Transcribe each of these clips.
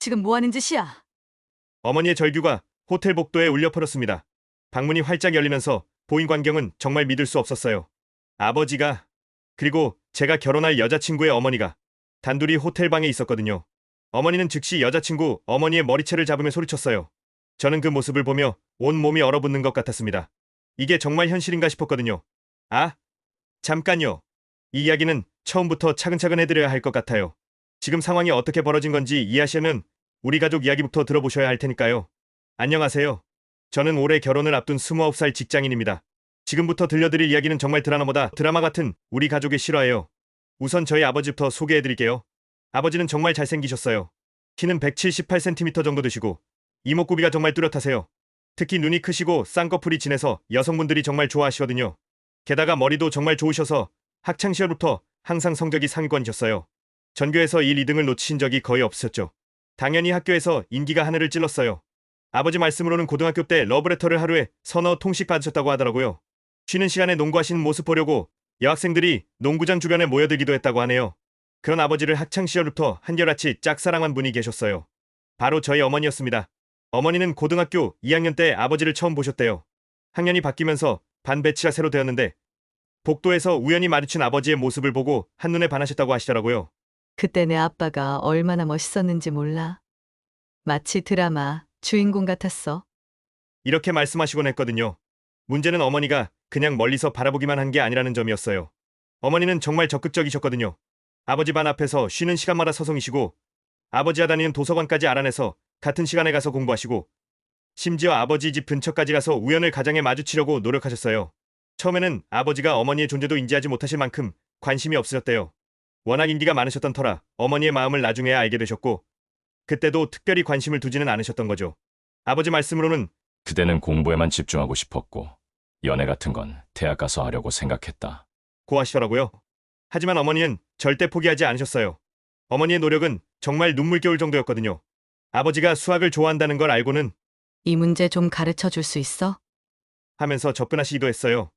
지금 뭐 하는 짓이야? 어머니의 절규가 호텔 복도에 울려 퍼졌습니다. 방문이 활짝 열리면서 보인 광경은 정말 믿을 수 없었어요. 아버지가, 그리고 제가 결혼할 여자친구의 어머니가 단둘이 호텔 방에 있었거든요. 어머니는 즉시 여자친구 어머니의 머리채를 잡으며 소리쳤어요. 저는 그 모습을 보며 온 몸이 얼어붙는 것 같았습니다. 이게 정말 현실인가 싶었거든요. 아, 잠깐요. 이 이야기는 처음부터 차근차근 해드려야 할 것 같아요. 지금 상황이 어떻게 벌어진 건지 이해하시려면 우리 가족 이야기부터 들어보셔야 할 테니까요. 안녕하세요. 저는 올해 결혼을 앞둔 29살 직장인입니다. 지금부터 들려드릴 이야기는 정말 드라마보다 드라마 같은 우리 가족의 실화예요. 우선 저희 아버지부터 소개해드릴게요. 아버지는 정말 잘생기셨어요. 키는 178cm 정도 되시고 이목구비가 정말 뚜렷하세요. 특히 눈이 크시고 쌍꺼풀이 진해서 여성분들이 정말 좋아하시거든요. 게다가 머리도 정말 좋으셔서 학창시절부터 항상 성적이 상위권이셨어요. 전교에서 1, 2등을 놓치신 적이 거의 없으셨죠. 당연히 학교에서 인기가 하늘을 찔렀어요. 아버지 말씀으로는 고등학교 때 러브레터를 하루에 서너 통씩 받으셨다고 하더라고요. 쉬는 시간에 농구하시는 모습 보려고 여학생들이 농구장 주변에 모여들기도 했다고 하네요. 그런 아버지를 학창시절부터 한결같이 짝사랑한 분이 계셨어요. 바로 저희 어머니였습니다. 어머니는 고등학교 2학년 때 아버지를 처음 보셨대요. 학년이 바뀌면서 반 배치가 새로 되었는데 복도에서 우연히 마주친 아버지의 모습을 보고 한눈에 반하셨다고 하시더라고요. 그때 내 아빠가 얼마나 멋있었는지 몰라. 마치 드라마 주인공 같았어. 이렇게 말씀하시곤 했거든요. 문제는 어머니가 그냥 멀리서 바라보기만 한 게 아니라는 점이었어요. 어머니는 정말 적극적이셨거든요. 아버지 반 앞에서 쉬는 시간마다 서성이시고 아버지와 다니는 도서관까지 알아내서 같은 시간에 가서 공부하시고 심지어 아버지 집 근처까지 가서 우연을 가장에 마주치려고 노력하셨어요. 처음에는 아버지가 어머니의 존재도 인지하지 못하실 만큼 관심이 없으셨대요. 워낙 인기가 많으셨던 터라 어머니의 마음을 나중에야 알게 되셨고 그때도 특별히 관심을 두지는 않으셨던 거죠. 아버지 말씀으로는 그대는 공부에만 집중하고 싶었고 연애 같은 건 대학 가서 하려고 생각했다. 고하시더라고요. 하지만 어머니는 절대 포기하지 않으셨어요. 어머니의 노력은 정말 눈물겨울 정도였거든요. 아버지가 수학을 좋아한다는 걸 알고는 이 문제 좀 가르쳐 줄 수 있어? 하면서 접근하시기도 했어요.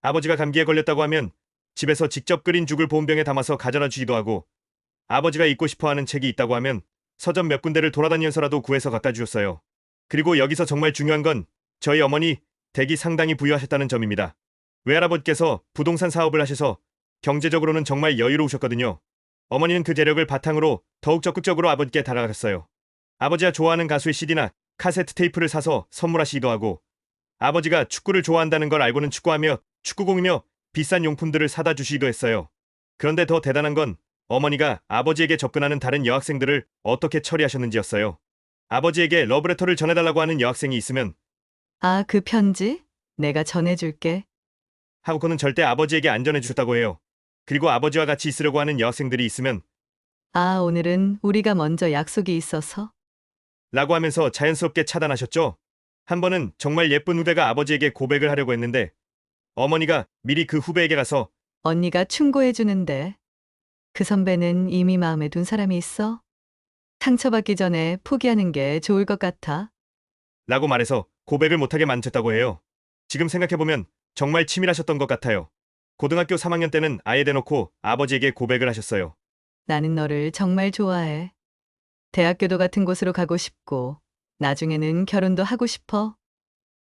아버지가 감기에 걸렸다고 하면 집에서 직접 끓인 죽을 보온병에 담아서 가져다 주기도 하고 아버지가 읽고 싶어하는 책이 있다고 하면 서점 몇 군데를 돌아다니면서라도 구해서 갖다 주셨어요. 그리고 여기서 정말 중요한 건 저희 어머니 댁이 상당히 부유하셨다는 점입니다. 외할아버지께서 부동산 사업을 하셔서 경제적으로는 정말 여유로우셨거든요. 어머니는 그 재력을 바탕으로 더욱 적극적으로 아버지께 다가가셨어요. 아버지가 좋아하는 가수의 CD나 카세트 테이프를 사서 선물하시기도 하고 아버지가 축구를 좋아한다는 걸 알고는 축구하며 축구공이며 비싼 용품들을 사다 주시기도 했어요. 그런데 더 대단한 건 어머니가 아버지에게 접근하는 다른 여학생들을 어떻게 처리하셨는지였어요. 아버지에게 러브레터를 전해달라고 하는 여학생이 있으면 아, 그 편지? 내가 전해줄게. 하고는 절대 아버지에게 안 전해주셨다고 해요. 그리고 아버지와 같이 있으려고 하는 여학생들이 있으면 아, 오늘은 우리가 먼저 약속이 있어서. 라고 하면서 자연스럽게 차단하셨죠. 한 번은 정말 예쁜 후배가 아버지에게 고백을 하려고 했는데 어머니가 미리 그 후배에게 가서 언니가 충고해주는데. 그 선배는 이미 마음에 둔 사람이 있어? 상처받기 전에 포기하는 게 좋을 것 같아. 라고 말해서 고백을 못하게 만졌다고 해요. 지금 생각해보면 정말 치밀하셨던 것 같아요. 고등학교 3학년 때는 아예 대놓고 아버지에게 고백을 하셨어요. 나는 너를 정말 좋아해. 대학교도 같은 곳으로 가고 싶고, 나중에는 결혼도 하고 싶어.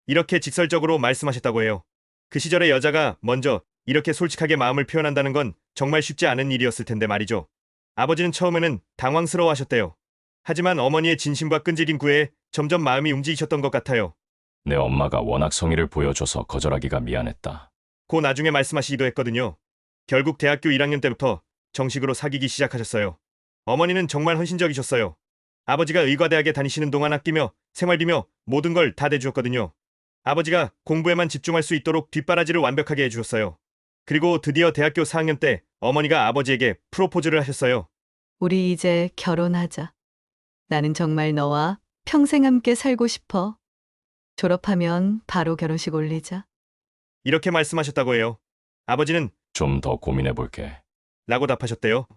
이렇게 직설적으로 말씀하셨다고 해요. 그 시절의 여자가 먼저 이렇게 솔직하게 마음을 표현한다는 건 정말 쉽지 않은 일이었을 텐데 말이죠. 아버지는 처음에는 당황스러워하셨대요. 하지만 어머니의 진심과 끈질긴 구애에 점점 마음이 움직이셨던 것 같아요. 내 엄마가 워낙 성의를 보여줘서 거절하기가 미안했다. 고 나중에 말씀하시기도 했거든요. 결국 대학교 1학년 때부터 정식으로 사귀기 시작하셨어요. 어머니는 정말 헌신적이셨어요. 아버지가 의과대학에 다니시는 동안 아끼며 생활비며 모든 걸 다 대주었거든요. 아버지가 공부에만 집중할 수 있도록 뒷바라지를 완벽하게 해주셨어요. 그리고 드디어 대학교 4학년 때 어머니가 아버지에게 프로포즈를 하셨어요. 우리 이제 결혼하자. 나는 정말 너와 평생 함께 살고 싶어. 졸업하면 바로 결혼식 올리자. 이렇게 말씀하셨다고 해요. 아버지는 좀 더 고민해볼게. 라고 답하셨대요.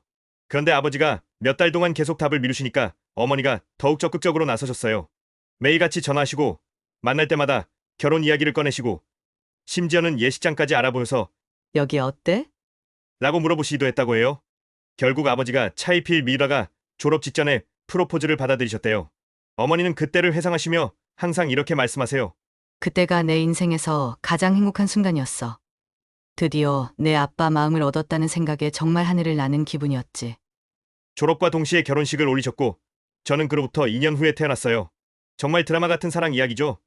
그런데 아버지가 몇 달 동안 계속 답을 미루시니까 어머니가 더욱 적극적으로 나서셨어요. 매일같이 전화하시고 만날 때마다 결혼 이야기를 꺼내시고 심지어는 예식장까지 알아보여서 여기 어때? 라고 물어보시기도 했다고 해요. 결국 아버지가 차일피일 미루다가 졸업 직전에 프로포즈를 받아들이셨대요. 어머니는 그때를 회상하시며 항상 이렇게 말씀하세요. 그때가 내 인생에서 가장 행복한 순간이었어. 드디어 내 아빠 마음을 얻었다는 생각에 정말 하늘을 나는 기분이었지. 졸업과 동시에 결혼식을 올리셨고 저는 그로부터 2년 후에 태어났어요. 정말 드라마 같은 사랑 이야기죠.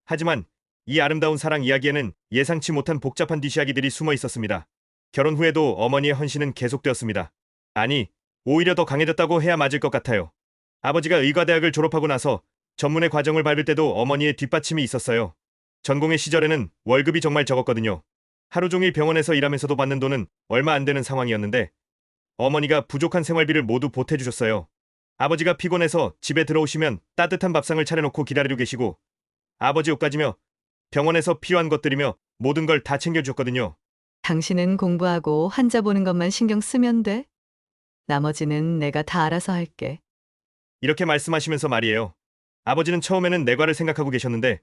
하지만 이 아름다운 사랑 이야기에는 예상치 못한 복잡한 뒷이야기들이 숨어 있었습니다. 결혼 후에도 어머니의 헌신은 계속되었습니다. 아니, 오히려 더 강해졌다고 해야 맞을 것 같아요. 아버지가 의과대학을 졸업하고 나서 전문의 과정을 밟을 때도 어머니의 뒷받침이 있었어요. 전공의 시절에는 월급이 정말 적었거든요. 하루 종일 병원에서 일하면서도 받는 돈은 얼마 안 되는 상황이었는데 어머니가 부족한 생활비를 모두 보태주셨어요. 아버지가 피곤해서 집에 들어오시면 따뜻한 밥상을 차려놓고 기다리고 계시고 아버지 옷가지며 병원에서 필요한 것들이며 모든 걸 다 챙겨주셨거든요. 당신은 공부하고 환자 보는 것만 신경 쓰면 돼. 나머지는 내가 다 알아서 할게. 이렇게 말씀하시면서 말이에요. 아버지는 처음에는 내과를 생각하고 계셨는데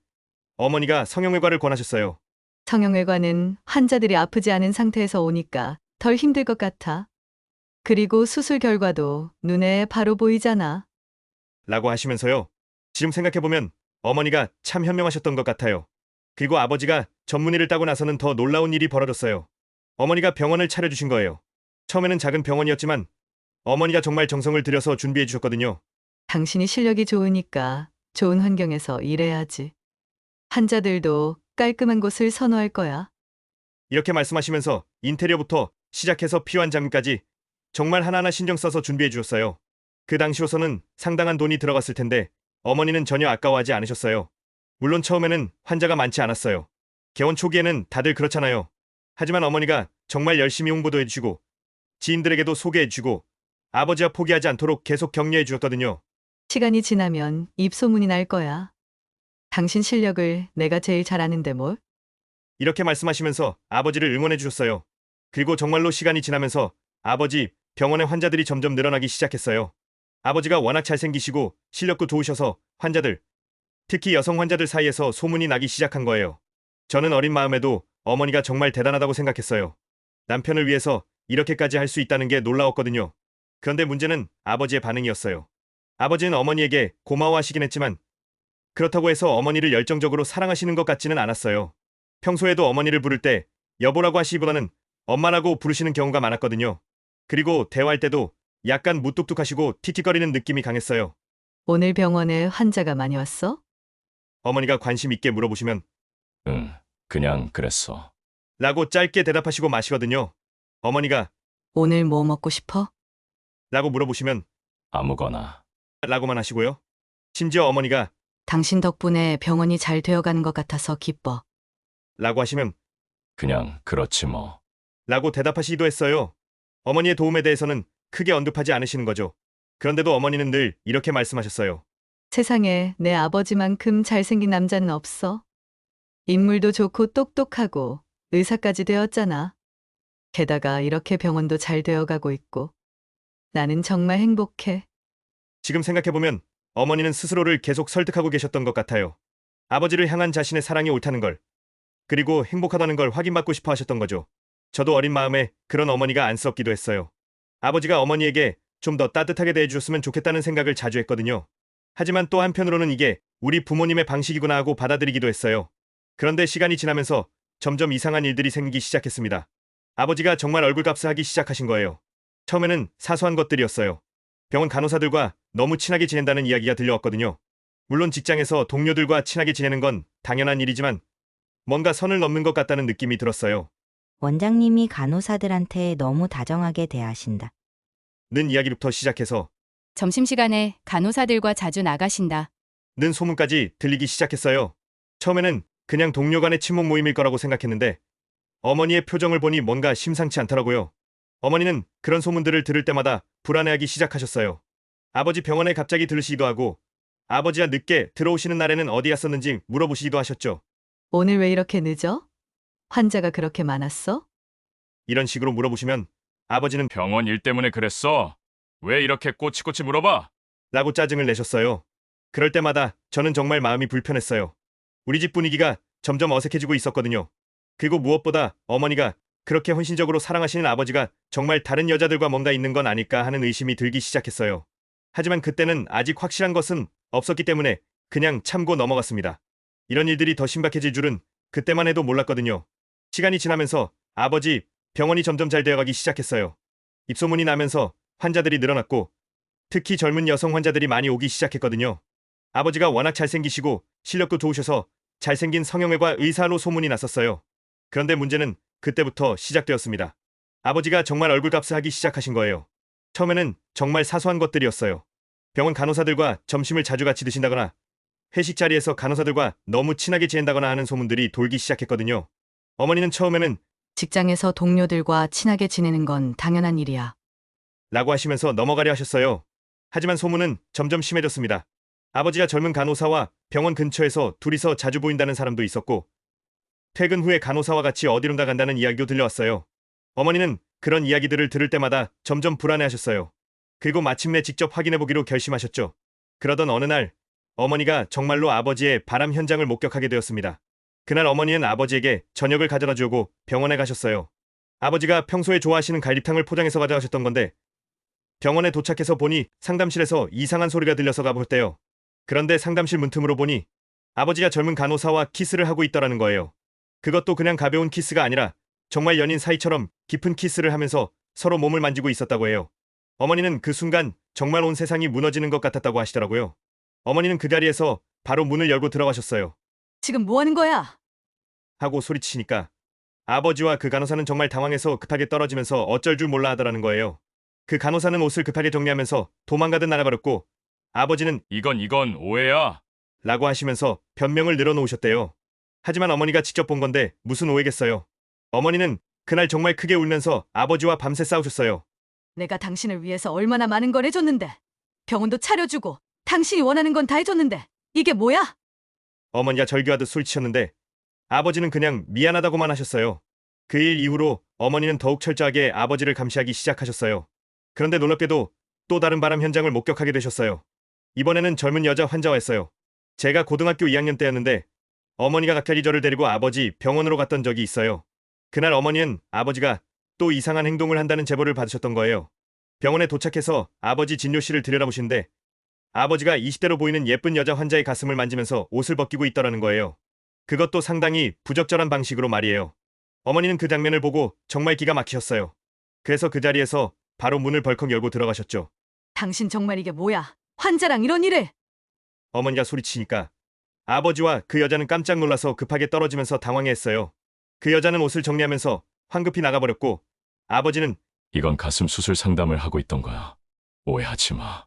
어머니가 성형외과를 권하셨어요. 성형외과는 환자들이 아프지 않은 상태에서 오니까 덜 힘들 것 같아. 그리고 수술 결과도 눈에 바로 보이잖아. 라고 하시면서요. 지금 생각해보면 어머니가 참 현명하셨던 것 같아요. 그리고 아버지가 전문의를 따고 나서는 더 놀라운 일이 벌어졌어요. 어머니가 병원을 차려주신 거예요. 처음에는 작은 병원이었지만 어머니가 정말 정성을 들여서 준비해 주셨거든요. 당신이 실력이 좋으니까 좋은 환경에서 일해야지. 환자들도 깔끔한 곳을 선호할 거야. 이렇게 말씀하시면서 인테리어부터 시작해서 필요한 장비까지 정말 하나하나 신경 써서 준비해 주셨어요. 그 당시로서는 상당한 돈이 들어갔을 텐데 어머니는 전혀 아까워하지 않으셨어요. 물론 처음에는 환자가 많지 않았어요. 개원 초기에는 다들 그렇잖아요. 하지만 어머니가 정말 열심히 홍보도 해주시고 지인들에게도 소개해주고 아버지와 포기하지 않도록 계속 격려해 주셨거든요. 시간이 지나면 입소문이 날 거야. 당신 실력을 내가 제일 잘 아는데 뭘? 이렇게 말씀하시면서 아버지를 응원해 주셨어요. 그리고 정말로 시간이 지나면서 아버지 병원의 환자들이 점점 늘어나기 시작했어요. 아버지가 워낙 잘생기시고 실력도 좋으셔서 환자들, 특히 여성 환자들 사이에서 소문이 나기 시작한 거예요. 저는 어린 마음에도 어머니가 정말 대단하다고 생각했어요. 남편을 위해서 이렇게까지 할 수 있다는 게 놀라웠거든요. 그런데 문제는 아버지의 반응이었어요. 아버지는 어머니에게 고마워하시긴 했지만 그렇다고 해서 어머니를 열정적으로 사랑하시는 것 같지는 않았어요. 평소에도 어머니를 부를 때 여보라고 하시기보다는 엄마라고 부르시는 경우가 많았거든요. 그리고 대화할 때도 약간 무뚝뚝하시고 틱틱거리는 느낌이 강했어요. 오늘 병원에 환자가 많이 왔어? 어머니가 관심 있게 물어보시면 응, 그냥 그랬어. 라고 짧게 대답하시고 마시거든요. 어머니가 오늘 뭐 먹고 싶어? 라고 물어보시면 아무거나. 라고만 하시고요. 심지어 어머니가 당신 덕분에 병원이 잘 되어가는 것 같아서 기뻐. 라고 하시면 그냥 그렇지 뭐. 라고 대답하시기도 했어요. 어머니의 도움에 대해서는 크게 언급하지 않으시는 거죠. 그런데도 어머니는 늘 이렇게 말씀하셨어요. 세상에 내 아버지만큼 잘생긴 남자는 없어. 인물도 좋고 똑똑하고 의사까지 되었잖아. 게다가 이렇게 병원도 잘 되어가고 있고. 나는 정말 행복해. 지금 생각해보면 어머니는 스스로를 계속 설득하고 계셨던 것 같아요. 아버지를 향한 자신의 사랑이 옳다는 걸, 그리고 행복하다는 걸 확인받고 싶어 하셨던 거죠. 저도 어린 마음에 그런 어머니가 안쓰럽기도 했어요. 아버지가 어머니에게 좀 더 따뜻하게 대해주셨으면 좋겠다는 생각을 자주 했거든요. 하지만 또 한편으로는 이게 우리 부모님의 방식이구나 하고 받아들이기도 했어요. 그런데 시간이 지나면서 점점 이상한 일들이 생기기 시작했습니다. 아버지가 정말 얼굴값을 하기 시작하신 거예요. 처음에는 사소한 것들이었어요. 병원 간호사들과 너무 친하게 지낸다는 이야기가 들려왔거든요. 물론 직장에서 동료들과 친하게 지내는 건 당연한 일이지만 뭔가 선을 넘는 것 같다는 느낌이 들었어요. 원장님이 간호사들한테 너무 다정하게 대하신다. 는 이야기부터 시작해서 점심시간에 간호사들과 자주 나가신다. 는 소문까지 들리기 시작했어요. 처음에는 그냥 동료 간의 친목 모임일 거라고 생각했는데 어머니의 표정을 보니 뭔가 심상치 않더라고요. 어머니는 그런 소문들을 들을 때마다 불안해하기 시작하셨어요. 아버지 병원에 갑자기 들으시기도 하고 아버지가 늦게 들어오시는 날에는 어디 갔었는지 물어보시기도 하셨죠. 오늘 왜 이렇게 늦어? 환자가 그렇게 많았어? 이런 식으로 물어보시면 아버지는 병원 일 때문에 그랬어. 왜 이렇게 꼬치꼬치 물어봐? 라고 짜증을 내셨어요. 그럴 때마다 저는 정말 마음이 불편했어요. 우리 집 분위기가 점점 어색해지고 있었거든요. 그리고 무엇보다 어머니가 그렇게 헌신적으로 사랑하시는 아버지가 정말 다른 여자들과 뭔가 있는 건 아닐까 하는 의심이 들기 시작했어요. 하지만 그때는 아직 확실한 것은 없었기 때문에 그냥 참고 넘어갔습니다. 이런 일들이 더 심각해질 줄은 그때만 해도 몰랐거든요. 시간이 지나면서 아버지 병원이 점점 잘 되어가기 시작했어요. 입소문이 나면서 환자들이 늘어났고 특히 젊은 여성 환자들이 많이 오기 시작했거든요. 아버지가 워낙 잘생기시고 실력도 좋으셔서 잘생긴 성형외과 의사로 소문이 났었어요. 그런데 문제는 그때부터 시작되었습니다. 아버지가 정말 얼굴값을 하기 시작하신 거예요. 처음에는 정말 사소한 것들이었어요. 병원 간호사들과 점심을 자주 같이 드신다거나 회식 자리에서 간호사들과 너무 친하게 지낸다거나 하는 소문들이 돌기 시작했거든요. 어머니는 처음에는 직장에서 동료들과 친하게 지내는 건 당연한 일이야. 라고 하시면서 넘어가려 하셨어요. 하지만 소문은 점점 심해졌습니다. 아버지가 젊은 간호사와 병원 근처에서 둘이서 자주 보인다는 사람도 있었고 퇴근 후에 간호사와 같이 어디론가 간다는 이야기도 들려왔어요. 어머니는 그런 이야기들을 들을 때마다 점점 불안해하셨어요. 그리고 마침내 직접 확인해보기로 결심하셨죠. 그러던 어느 날 어머니가 정말로 아버지의 바람 현장을 목격하게 되었습니다. 그날 어머니는 아버지에게 저녁을 가져다 주려고 병원에 가셨어요. 아버지가 평소에 좋아하시는 갈비탕을 포장해서 가져가셨던 건데 병원에 도착해서 보니 상담실에서 이상한 소리가 들려서 가볼 때요. 그런데 상담실 문틈으로 보니 아버지가 젊은 간호사와 키스를 하고 있더라는 거예요. 그것도 그냥 가벼운 키스가 아니라 정말 연인 사이처럼 깊은 키스를 하면서 서로 몸을 만지고 있었다고 해요. 어머니는 그 순간 정말 온 세상이 무너지는 것 같았다고 하시더라고요. 어머니는 그 자리에서 바로 문을 열고 들어가셨어요. 지금 뭐 하는 거야? 하고 소리치니까 아버지와 그 간호사는 정말 당황해서 급하게 떨어지면서 어쩔 줄 몰라 하더라는 거예요. 그 간호사는 옷을 급하게 정리하면서 도망가듯 나가버렸고 아버지는 이건 오해야. 라고 하시면서 변명을 늘어놓으셨대요. 하지만 어머니가 직접 본 건데 무슨 오해겠어요. 어머니는 그날 정말 크게 울면서 아버지와 밤새 싸우셨어요. 내가 당신을 위해서 얼마나 많은 걸 해줬는데. 병원도 차려주고 당신이 원하는 건 다 해줬는데. 이게 뭐야? 어머니가 절규하듯 소리치셨는데 아버지는 그냥 미안하다고만 하셨어요. 그 일 이후로 어머니는 더욱 철저하게 아버지를 감시하기 시작하셨어요. 그런데 놀랍게도 또 다른 바람 현장을 목격하게 되셨어요. 이번에는 젊은 여자 환자였어요. 제가 고등학교 2학년 때였는데 어머니가 각하리 저를 데리고 아버지 병원으로 갔던 적이 있어요. 그날 어머니는 아버지가 또 이상한 행동을 한다는 제보를 받으셨던 거예요. 병원에 도착해서 아버지 진료실을 들여다보시는데 아버지가 20대로 보이는 예쁜 여자 환자의 가슴을 만지면서 옷을 벗기고 있더라는 거예요. 그것도 상당히 부적절한 방식으로 말이에요. 어머니는 그 장면을 보고 정말 기가 막히셨어요. 그래서 그 자리에서 바로 문을 벌컥 열고 들어가셨죠. 당신 정말 이게 뭐야? 환자랑 이런 일을. 어머니가 소리치니까 아버지와 그 여자는 깜짝 놀라서 급하게 떨어지면서 당황해했어요. 그 여자는 옷을 정리하면서 황급히 나가버렸고 아버지는 이건 가슴 수술 상담을 하고 있던 거야. 오해하지 마.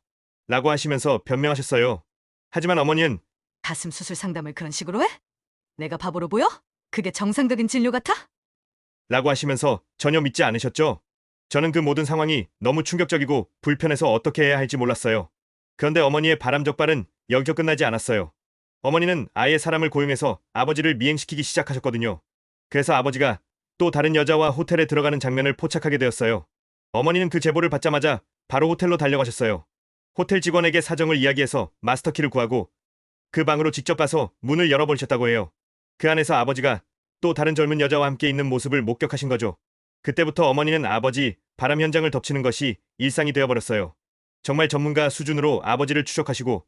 라고 하시면서 변명하셨어요. 하지만 어머니는 가슴 수술 상담을 그런 식으로 해? 내가 바보로 보여? 그게 정상적인 진료 같아? 라고 하시면서 전혀 믿지 않으셨죠. 저는 그 모든 상황이 너무 충격적이고 불편해서 어떻게 해야 할지 몰랐어요. 그런데 어머니의 바람적발은 여기서 끝나지 않았어요. 어머니는 아예 사람을 고용해서 아버지를 미행시키기 시작하셨거든요. 그래서 아버지가 또 다른 여자와 호텔에 들어가는 장면을 포착하게 되었어요. 어머니는 그 제보를 받자마자 바로 호텔로 달려가셨어요. 호텔 직원에게 사정을 이야기해서 마스터키를 구하고 그 방으로 직접 가서 문을 열어버리셨다고 해요. 그 안에서 아버지가 또 다른 젊은 여자와 함께 있는 모습을 목격하신 거죠. 그때부터 어머니는 아버지 바람 현장을 덮치는 것이 일상이 되어버렸어요. 정말 전문가 수준으로 아버지를 추적하시고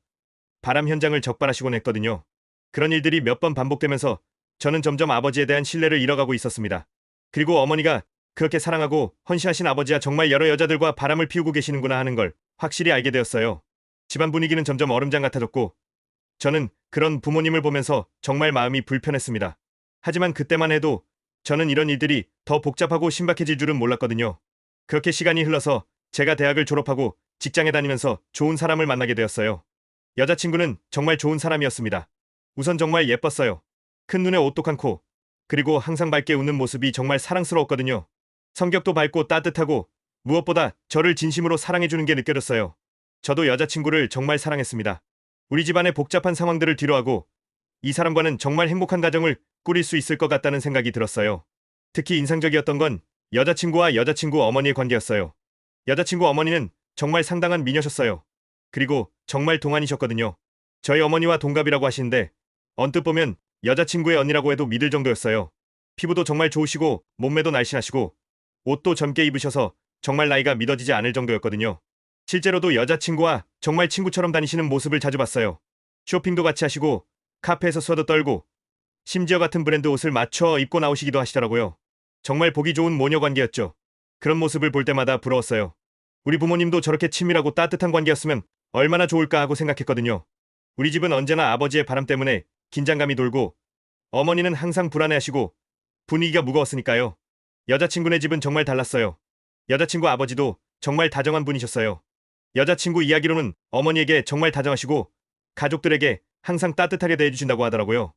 바람 현장을 적발하시곤 했거든요. 그런 일들이 몇 번 반복되면서 저는 점점 아버지에 대한 신뢰를 잃어가고 있었습니다. 그리고 어머니가 그렇게 사랑하고 헌신하신 아버지와 정말 여러 여자들과 바람을 피우고 계시는구나 하는 걸 확실히 알게 되었어요. 집안 분위기는 점점 얼음장 같아졌고 저는 그런 부모님을 보면서 정말 마음이 불편했습니다. 하지만 그때만 해도 저는 이런 일들이 더 복잡하고 신박해질 줄은 몰랐거든요. 그렇게 시간이 흘러서 제가 대학을 졸업하고 직장에 다니면서 좋은 사람을 만나게 되었어요. 여자친구는 정말 좋은 사람이었습니다. 우선 정말 예뻤어요. 큰 눈에 오똑한 코, 그리고 항상 밝게 웃는 모습이 정말 사랑스러웠거든요. 성격도 밝고 따뜻하고 무엇보다 저를 진심으로 사랑해주는 게 느껴졌어요. 저도 여자친구를 정말 사랑했습니다. 우리 집안의 복잡한 상황들을 뒤로하고 이 사람과는 정말 행복한 가정을 꾸릴 수 있을 것 같다는 생각이 들었어요. 특히 인상적이었던 건 여자친구와 여자친구 어머니의 관계였어요. 여자친구 어머니는 정말 상당한 미녀셨어요. 그리고 정말 동안이셨거든요. 저희 어머니와 동갑이라고 하시는데 언뜻 보면 여자친구의 언니라고 해도 믿을 정도였어요. 피부도 정말 좋으시고 몸매도 날씬하시고 옷도 젊게 입으셔서 정말 나이가 믿어지지 않을 정도였거든요. 실제로도 여자친구와 정말 친구처럼 다니시는 모습을 자주 봤어요. 쇼핑도 같이 하시고 카페에서 수다도 떨고 심지어 같은 브랜드 옷을 맞춰 입고 나오시기도 하시더라고요. 정말 보기 좋은 모녀 관계였죠. 그런 모습을 볼 때마다 부러웠어요. 우리 부모님도 저렇게 친밀하고 따뜻한 관계였으면 얼마나 좋을까 하고 생각했거든요. 우리 집은 언제나 아버지의 바람 때문에 긴장감이 돌고 어머니는 항상 불안해하시고 분위기가 무거웠으니까요. 여자친구네 집은 정말 달랐어요. 여자친구 아버지도 정말 다정한 분이셨어요. 여자친구 이야기로는 어머니에게 정말 다정하시고 가족들에게 항상 따뜻하게 대해주신다고 하더라고요.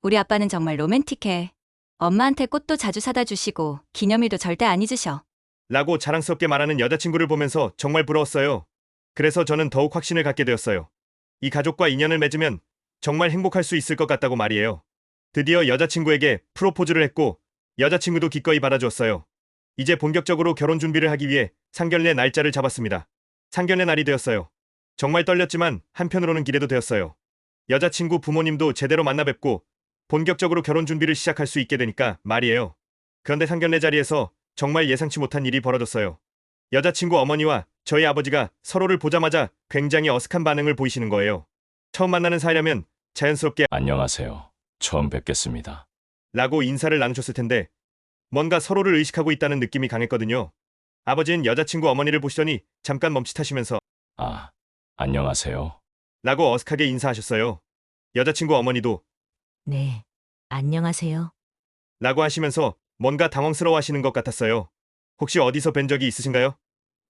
우리 아빠는 정말 로맨틱해. 엄마한테 꽃도 자주 사다 주시고 기념일도 절대 안 잊으셔. 라고 자랑스럽게 말하는 여자친구를 보면서 정말 부러웠어요. 그래서 저는 더욱 확신을 갖게 되었어요. 이 가족과 인연을 맺으면 정말 행복할 수 있을 것 같다고 말이에요. 드디어 여자친구에게 프로포즈를 했고 여자친구도 기꺼이 받아주었어요. 이제 본격적으로 결혼 준비를 하기 위해 상견례 날짜를 잡았습니다. 상견례 날이 되었어요. 정말 떨렸지만 한편으로는 기대도 되었어요. 여자친구 부모님도 제대로 만나 뵙고 본격적으로 결혼 준비를 시작할 수 있게 되니까 말이에요. 그런데 상견례 자리에서 정말 예상치 못한 일이 벌어졌어요. 여자친구 어머니와 저희 아버지가 서로를 보자마자 굉장히 어색한 반응을 보이시는 거예요. 처음 만나는 사이라면 자연스럽게 안녕하세요. 처음 뵙겠습니다. 라고 인사를 나누셨을 텐데 뭔가 서로를 의식하고 있다는 느낌이 강했거든요. 아버지는 여자친구 어머니를 보시더니 잠깐 멈칫하시면서 아, 안녕하세요. 라고 어색하게 인사하셨어요. 여자친구 어머니도 네, 안녕하세요. 라고 하시면서 뭔가 당황스러워 하시는 것 같았어요. 혹시 어디서 뵌 적이 있으신가요?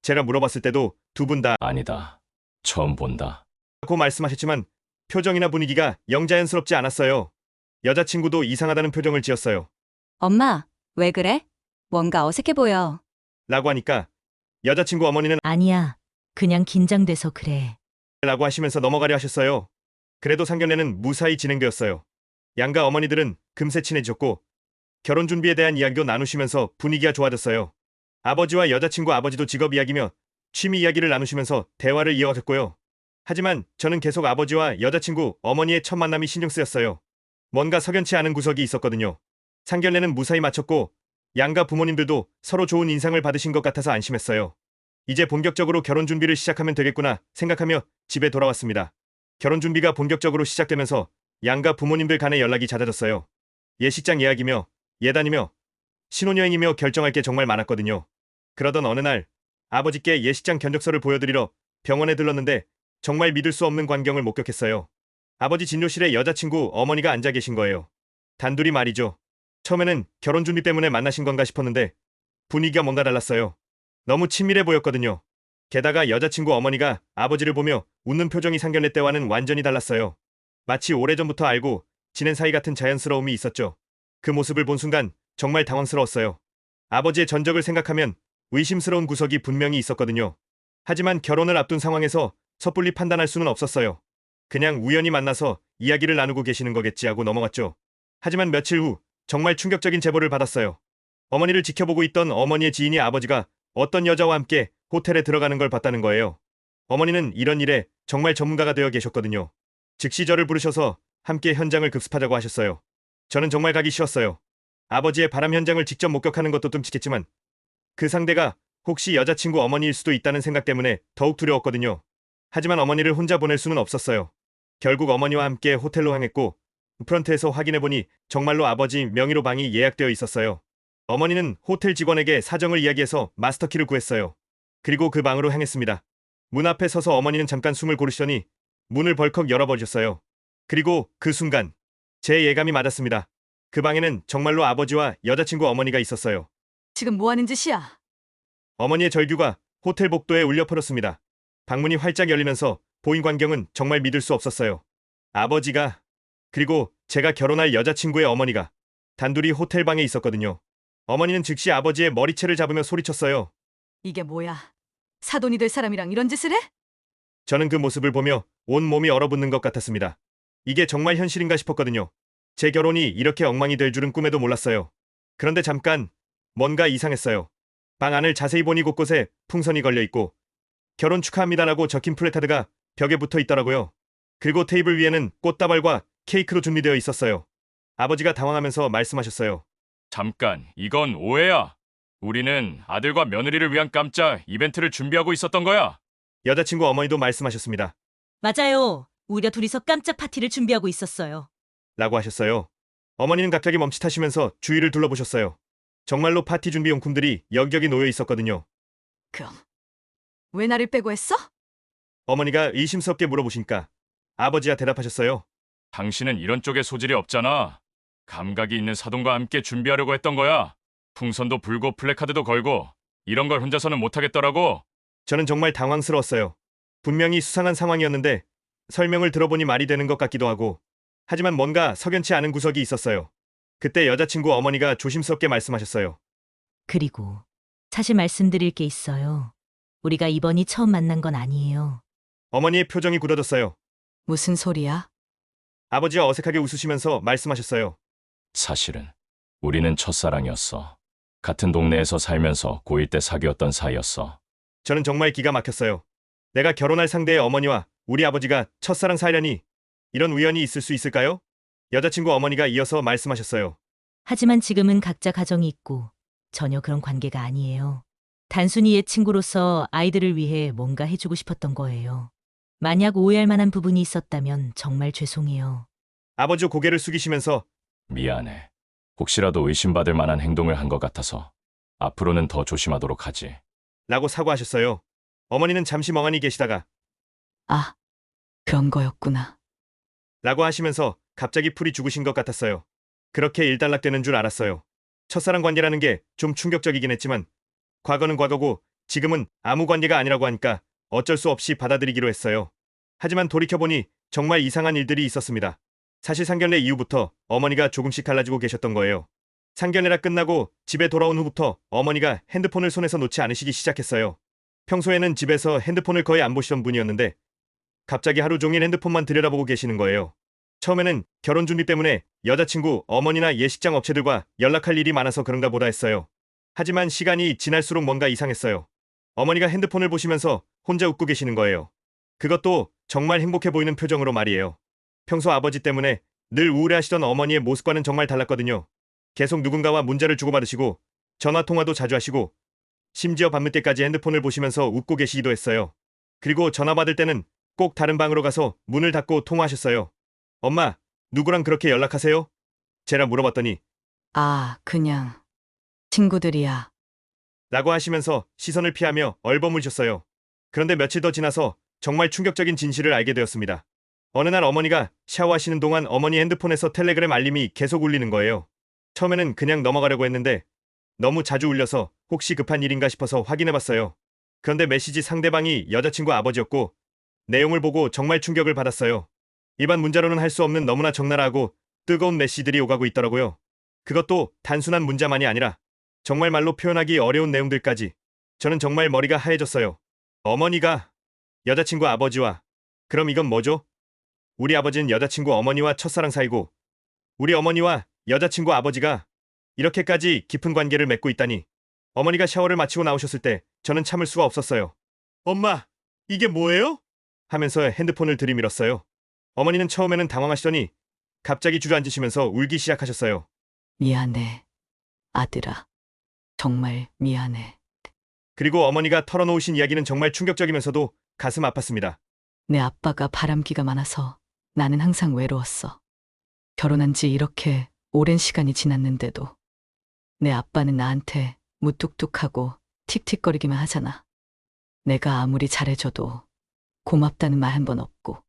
제가 물어봤을 때도 두 분 다 아니다. 처음 본다. 라고 말씀하셨지만 표정이나 분위기가 영 자연스럽지 않았어요. 여자친구도 이상하다는 표정을 지었어요. 엄마, 왜 그래? 뭔가 어색해 보여. 라고 하니까 여자친구 어머니는 아니야, 그냥 긴장돼서 그래. 라고 하시면서 넘어가려 하셨어요. 그래도 상견례는 무사히 진행되었어요. 양가 어머니들은 금세 친해졌고 결혼 준비에 대한 이야기도 나누시면서 분위기가 좋아졌어요. 아버지와 여자친구 아버지도 직업 이야기며 취미 이야기를 나누시면서 대화를 이어갔고요. 하지만 저는 계속 아버지와 여자친구 어머니의 첫 만남이 신경 쓰였어요. 뭔가 석연치 않은 구석이 있었거든요. 상견례는 무사히 마쳤고 양가 부모님들도 서로 좋은 인상을 받으신 것 같아서 안심했어요. 이제 본격적으로 결혼 준비를 시작하면 되겠구나 생각하며 집에 돌아왔습니다. 결혼 준비가 본격적으로 시작되면서 양가 부모님들 간의 연락이 잦아졌어요. 예식장 예약이며 예단이며 신혼여행이며 결정할 게 정말 많았거든요. 그러던 어느 날 아버지께 예식장 견적서를 보여드리러 병원에 들렀는데 정말 믿을 수 없는 광경을 목격했어요. 아버지 진료실에 여자친구 어머니가 앉아 계신 거예요. 단둘이 말이죠. 처음에는 결혼 준비 때문에 만나신 건가 싶었는데 분위기가 뭔가 달랐어요. 너무 친밀해 보였거든요. 게다가 여자친구 어머니가 아버지를 보며 웃는 표정이 상견례 때와는 완전히 달랐어요. 마치 오래전부터 알고 지낸 사이 같은 자연스러움이 있었죠. 그 모습을 본 순간 정말 당황스러웠어요. 아버지의 전적을 생각하면 의심스러운 구석이 분명히 있었거든요. 하지만 결혼을 앞둔 상황에서 섣불리 판단할 수는 없었어요. 그냥 우연히 만나서 이야기를 나누고 계시는 거겠지 하고 넘어갔죠. 하지만 며칠 후 정말 충격적인 제보를 받았어요. 어머니를 지켜보고 있던 어머니의 지인이 아버지가 어떤 여자와 함께 호텔에 들어가는 걸 봤다는 거예요. 어머니는 이런 일에 정말 전문가가 되어 계셨거든요. 즉시 저를 부르셔서 함께 현장을 급습하자고 하셨어요. 저는 정말 가기 싫었어요. 아버지의 바람 현장을 직접 목격하는 것도 끔찍했지만 그 상대가 혹시 여자친구 어머니일 수도 있다는 생각 때문에 더욱 두려웠거든요. 하지만 어머니를 혼자 보낼 수는 없었어요. 결국 어머니와 함께 호텔로 향했고 프런트에서 확인해보니 정말로 아버지 명의로 방이 예약되어 있었어요. 어머니는 호텔 직원에게 사정을 이야기해서 마스터키를 구했어요. 그리고 그 방으로 향했습니다. 문 앞에 서서 어머니는 잠깐 숨을 고르시더니 문을 벌컥 열어버리셨어요. 그리고 그 순간 제 예감이 맞았습니다. 그 방에는 정말로 아버지와 여자친구 어머니가 있었어요. 지금 뭐 하는 짓이야? 어머니의 절규가 호텔 복도에 울려 퍼졌습니다. 방문이 활짝 열리면서 보인 광경은 정말 믿을 수 없었어요. 아버지가 그리고 제가 결혼할 여자친구의 어머니가 단둘이 호텔 방에 있었거든요. 어머니는 즉시 아버지의 머리채를 잡으며 소리쳤어요. 이게 뭐야? 사돈이 될 사람이랑 이런 짓을 해? 저는 그 모습을 보며 온 몸이 얼어붙는 것 같았습니다. 이게 정말 현실인가 싶었거든요. 제 결혼이 이렇게 엉망이 될 줄은 꿈에도 몰랐어요. 그런데 잠깐 뭔가 이상했어요. 방 안을 자세히 보니 곳곳에 풍선이 걸려 있고 결혼 축하합니다라고 적힌 플래카드가 벽에 붙어 있더라고요. 그리고 테이블 위에는 꽃다발과 케이크로 준비되어 있었어요. 아버지가 당황하면서 말씀하셨어요. 잠깐, 이건 오해야. 우리는 아들과 며느리를 위한 깜짝 이벤트를 준비하고 있었던 거야. 여자친구 어머니도 말씀하셨습니다. 맞아요. 우리가 둘이서 깜짝 파티를 준비하고 있었어요. 라고 하셨어요. 어머니는 갑자기 멈칫하시면서 주위를 둘러보셨어요. 정말로 파티 준비 용품들이 여기저기 놓여 있었거든요. 그럼 왜 나를 빼고 했어? 어머니가 의심스럽게 물어보시니까 아버지가 대답하셨어요. 당신은 이런 쪽에 소질이 없잖아. 감각이 있는 사돈과 함께 준비하려고 했던 거야. 풍선도 불고 플래카드도 걸고 이런 걸 혼자서는 못하겠더라고. 저는 정말 당황스러웠어요. 분명히 수상한 상황이었는데 설명을 들어보니 말이 되는 것 같기도 하고, 하지만 뭔가 석연치 않은 구석이 있었어요. 그때 여자친구 어머니가 조심스럽게 말씀하셨어요. 그리고 사실 말씀드릴 게 있어요. 우리가 이번이 처음 만난 건 아니에요. 어머니의 표정이 굳어졌어요. 무슨 소리야? 아버지가 어색하게 웃으시면서 말씀하셨어요. 사실은 우리는 첫사랑이었어. 같은 동네에서 살면서 고1 때 사귀었던 사이였어. 저는 정말 기가 막혔어요. 내가 결혼할 상대의 어머니와 우리 아버지가 첫사랑 사이라니, 이런 우연이 있을 수 있을까요? 여자친구 어머니가 이어서 말씀하셨어요. 하지만 지금은 각자 가정이 있고 전혀 그런 관계가 아니에요. 단순히 옛 친구로서 아이들을 위해 뭔가 해주고 싶었던 거예요. 만약 오해할 만한 부분이 있었다면 정말 죄송해요. 아버지 고개를 숙이시면서 미안해. 혹시라도 의심받을 만한 행동을 한 것 같아서 앞으로는 더 조심하도록 하지. 라고 사과하셨어요. 어머니는 잠시 멍하니 계시다가 아, 그런 거였구나. 라고 하시면서 갑자기 풀이 죽으신 것 같았어요. 그렇게 일단락되는 줄 알았어요. 첫사랑 관계라는 게 좀 충격적이긴 했지만 과거는 과거고 지금은 아무 관계가 아니라고 하니까 어쩔 수 없이 받아들이기로 했어요. 하지만 돌이켜보니 정말 이상한 일들이 있었습니다. 사실 상견례 이후부터 어머니가 조금씩 달라지고 계셨던 거예요. 상견례가 끝나고 집에 돌아온 후부터 어머니가 핸드폰을 손에서 놓지 않으시기 시작했어요. 평소에는 집에서 핸드폰을 거의 안 보시던 분이었는데 갑자기 하루 종일 핸드폰만 들여다보고 계시는 거예요. 처음에는 결혼 준비 때문에 여자친구 어머니나 예식장 업체들과 연락할 일이 많아서 그런가 보다 했어요. 하지만 시간이 지날수록 뭔가 이상했어요. 어머니가 핸드폰을 보시면서 혼자 웃고 계시는 거예요. 그것도 정말 행복해 보이는 표정으로 말이에요. 평소 아버지 때문에 늘 우울해하시던 어머니의 모습과는 정말 달랐거든요. 계속 누군가와 문자를 주고받으시고 전화통화도 자주 하시고 심지어 밤늦게까지 핸드폰을 보시면서 웃고 계시기도 했어요. 그리고 전화 받을 때는 꼭 다른 방으로 가서 문을 닫고 통화하셨어요. 엄마, 누구랑 그렇게 연락하세요? 제가 물어봤더니 아, 그냥 친구들이야. 라고 하시면서 시선을 피하며 얼버무리셨어요. 그런데 며칠 더 지나서 정말 충격적인 진실을 알게 되었습니다. 어느 날 어머니가 샤워하시는 동안 어머니 핸드폰에서 텔레그램 알림이 계속 울리는 거예요. 처음에는 그냥 넘어가려고 했는데 너무 자주 울려서 혹시 급한 일인가 싶어서 확인해봤어요. 그런데 메시지 상대방이 여자친구 아버지였고 내용을 보고 정말 충격을 받았어요. 일반 문자로는 할 수 없는 너무나 적나라하고 뜨거운 메시지들이 오가고 있더라고요. 그것도 단순한 문자만이 아니라 정말 말로 표현하기 어려운 내용들까지. 저는 정말 머리가 하얘졌어요. 어머니가 여자친구 아버지와, 그럼 이건 뭐죠? 우리 아버지는 여자친구 어머니와 첫사랑 사이고 우리 어머니와 여자친구 아버지가 이렇게까지 깊은 관계를 맺고 있다니. 어머니가 샤워를 마치고 나오셨을 때 저는 참을 수가 없었어요. 엄마, 이게 뭐예요? 하면서 핸드폰을 들이밀었어요. 어머니는 처음에는 당황하시더니 갑자기 주저앉으시면서 울기 시작하셨어요. 미안해. 아들아. 정말 미안해. 그리고 어머니가 털어놓으신 이야기는 정말 충격적이면서도 가슴 아팠습니다. 내 아빠가 바람기가 많아서 나는 항상 외로웠어. 결혼한 지 이렇게 오랜 시간이 지났는데도 내 아빠는 나한테 무뚝뚝하고 틱틱거리기만 하잖아. 내가 아무리 잘해줘도 고맙다는 말 한 번 없고.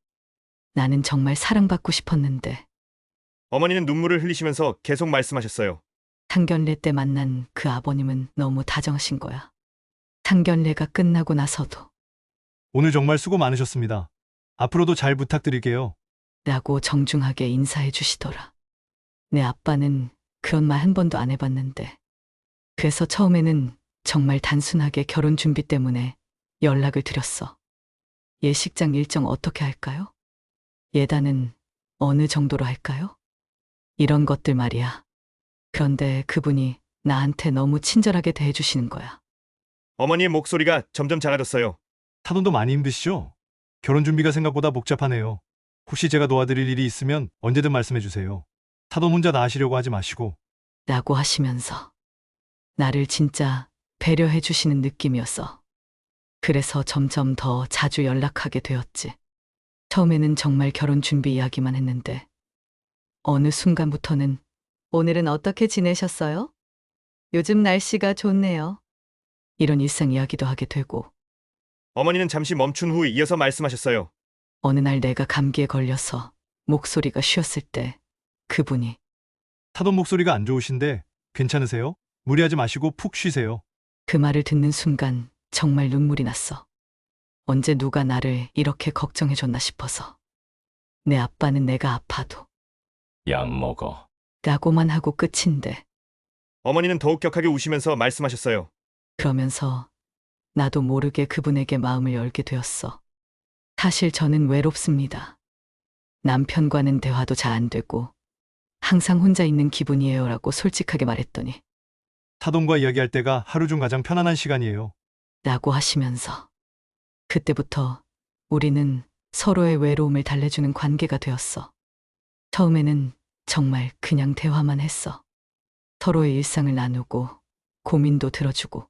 나는 정말 사랑받고 싶었는데 어머니는 눈물을 흘리시면서 계속 말씀하셨어요. 상견례 때 만난 그 아버님은 너무 다정하신 거야. 상견례가 끝나고 나서도 오늘 정말 수고 많으셨습니다. 앞으로도 잘 부탁드릴게요. 라고 정중하게 인사해 주시더라. 내 아빠는 그런 말 한 번도 안 해봤는데. 그래서 처음에는 정말 단순하게 결혼 준비 때문에 연락을 드렸어. 예식장 일정 어떻게 할까요? 예단은 어느 정도로 할까요? 이런 것들 말이야. 그런데 그분이 나한테 너무 친절하게 대해주시는 거야. 어머니의 목소리가 점점 작아졌어요. 사돈도 많이 힘드시죠? 결혼 준비가 생각보다 복잡하네요. 혹시 제가 도와드릴 일이 있으면 언제든 말씀해 주세요. 사돈 혼자 다 하시려고 하지 마시고. 라고 하시면서 나를 진짜 배려해 주시는 느낌이었어. 그래서 점점 더 자주 연락하게 되었지. 처음에는 정말 결혼 준비 이야기만 했는데 어느 순간부터는 오늘은 어떻게 지내셨어요? 요즘 날씨가 좋네요. 이런 일상 이야기도 하게 되고 어머니는 잠시 멈춘 후 이어서 말씀하셨어요. 어느 날 내가 감기에 걸려서 목소리가 쉬었을 때 그분이 사돈 목소리가 안 좋으신데 괜찮으세요? 무리하지 마시고 푹 쉬세요. 그 말을 듣는 순간 정말 눈물이 났어. 언제 누가 나를 이렇게 걱정해줬나 싶어서. 내 아빠는 내가 아파도 약 먹어. 라고만 하고 끝인데 어머니는 더욱 격하게 우시면서 말씀하셨어요. 그러면서 나도 모르게 그분에게 마음을 열게 되었어. 사실 저는 외롭습니다. 남편과는 대화도 잘 안 되고 항상 혼자 있는 기분이에요라고 솔직하게 말했더니 사돈과 이야기할 때가 하루 중 가장 편안한 시간이에요. 라고 하시면서 그때부터 우리는 서로의 외로움을 달래주는 관계가 되었어. 처음에는 정말 그냥 대화만 했어. 서로의 일상을 나누고 고민도 들어주고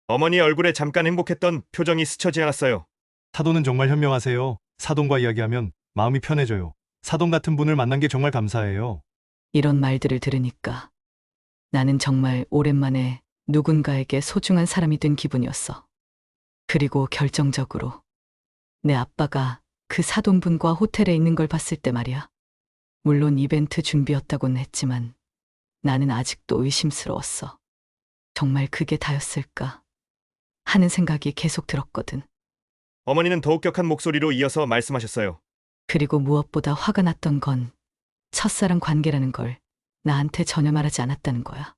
어머니의 얼굴에 잠깐 행복했던 표정이 스쳐 지나갔어요. 사돈은 정말 현명하세요. 사돈과 이야기하면 마음이 편해져요. 사돈 같은 분을 만난 게 정말 감사해요. 이런 말들을 들으니까 나는 정말 오랜만에 누군가에게 소중한 사람이 된 기분이었어. 그리고 결정적으로 내 아빠가 그 사돈분과 호텔에 있는 걸 봤을 때 말이야. 물론 이벤트 준비였다고는 했지만 나는 아직도 의심스러웠어. 정말 그게 다였을까 하는 생각이 계속 들었거든. 어머니는 더욱 격한 목소리로 이어서 말씀하셨어요. 그리고 무엇보다 화가 났던 건 첫사랑 관계라는 걸 나한테 전혀 말하지 않았다는 거야.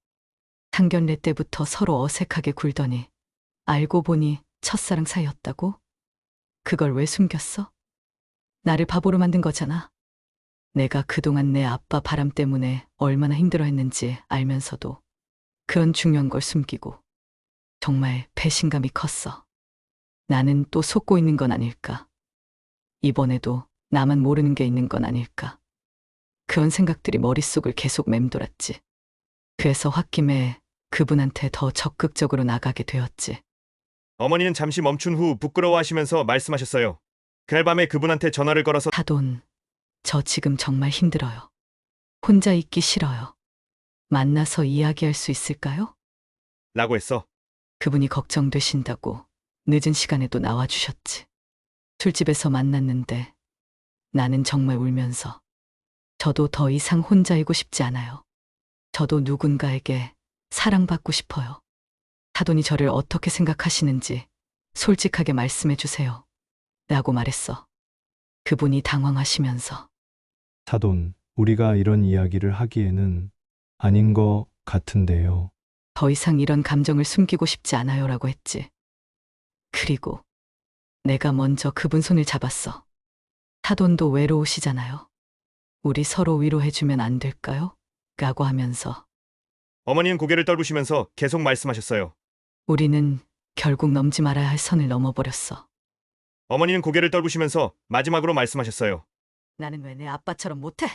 상견례 때부터 서로 어색하게 굴더니 알고 보니 첫사랑 사이였다고? 그걸 왜 숨겼어? 나를 바보로 만든 거잖아. 내가 그동안 내 아빠 바람 때문에 얼마나 힘들어했는지 알면서도 그런 중요한 걸 숨기고 정말 배신감이 컸어. 나는 또 속고 있는 건 아닐까? 이번에도 나만 모르는 게 있는 건 아닐까? 그런 생각들이 머릿속을 계속 맴돌았지. 그래서 홧김에 그분한테 더 적극적으로 나가게 되었지. 어머니는 잠시 멈춘 후 부끄러워하시면서 말씀하셨어요. 그날 밤에 그분한테 전화를 걸어서 사돈, 저 지금 정말 힘들어요. 혼자 있기 싫어요. 만나서 이야기할 수 있을까요? 라고 했어. 그분이 걱정되신다고 늦은 시간에도 나와주셨지. 술집에서 만났는데 나는 정말 울면서 저도 더 이상 혼자이고 싶지 않아요. 저도 누군가에게 사랑받고 싶어요. 사돈이 저를 어떻게 생각하시는지 솔직하게 말씀해 주세요. 라고 말했어. 그분이 당황하시면서 사돈, 우리가 이런 이야기를 하기에는 아닌 것 같은데요. 더 이상 이런 감정을 숨기고 싶지 않아요 라고 했지. 그리고 내가 먼저 그분 손을 잡았어. 사돈도 외로우시잖아요. 우리 서로 위로해주면 안 될까요? 라고 하면서 어머니는 고개를 떨구시면서 계속 말씀하셨어요. 우리는 결국 넘지 말아야 할 선을 넘어버렸어. 어머니는 고개를 떨구시면서 마지막으로 말씀하셨어요. 나는 왜 내 아빠처럼 못해?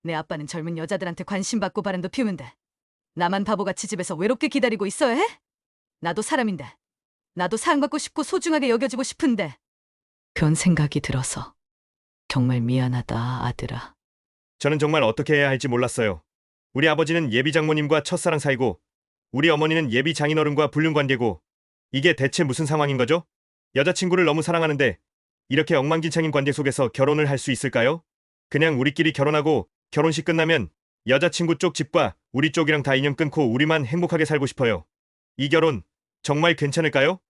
내 아빠는 젊은 여자들한테 관심 받고 바람도 피우면 돼. 나만 바보같이 집에서 외롭게 기다리고 있어야 해? 나도 사람인데. 나도 사랑받고 싶고 소중하게 여겨지고 싶은데. 그런 생각이 들어서 정말 미안하다, 아들아. 저는 정말 어떻게 해야 할지 몰랐어요. 우리 아버지는 예비 장모님과 첫사랑 사이고 우리 어머니는 예비 장인어른과 불륜관계고 이게 대체 무슨 상황인 거죠? 여자친구를 너무 사랑하는데 이렇게 엉망진창인 관계 속에서 결혼을 할 수 있을까요? 그냥 우리끼리 결혼하고 결혼식 끝나면 여자친구 쪽 집과 우리 쪽이랑 다 인연 끊고 우리만 행복하게 살고 싶어요. 이 결혼 정말 괜찮을까요?